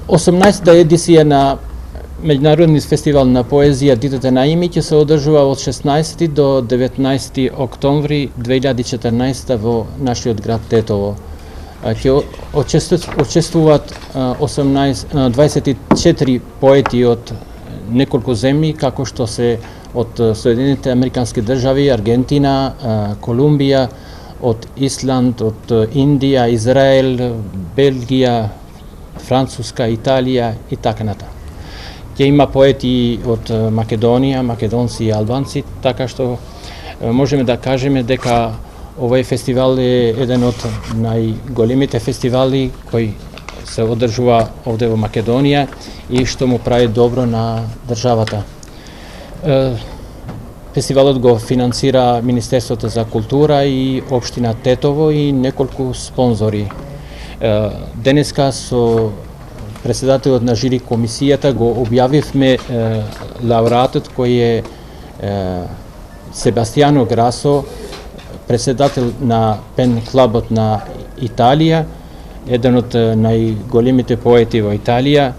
18-та едиција на Меѓународниот фестивал на поезија Дитото на Ими ќе се одржува од 16 до 19 октомври 2014 во нашиот град Тетово. Ќе учествуваат 24 поети од неколку земји, како што се од Соединените Американски држави, Аргентина, Колумбија, од Исланд, од Индија, Израел, Белгија, Француска, Италија и така натаму. Ќе има поети од Македонија, македонци и албанци, така што можеме да кажеме дека овој фестивал е еден од најголемите фестивали кои се одржува овде во Македонија и што му прави добро на државата. Фестивалот го финансира Министерството за култура и општина Тетово и неколку спонзори. Денеска со председателот на жири комисијата го објавивме лауреатот кој е Себастијано Грасо, председател на Пен клубот на Италија, еден од најголемите поети во Италија.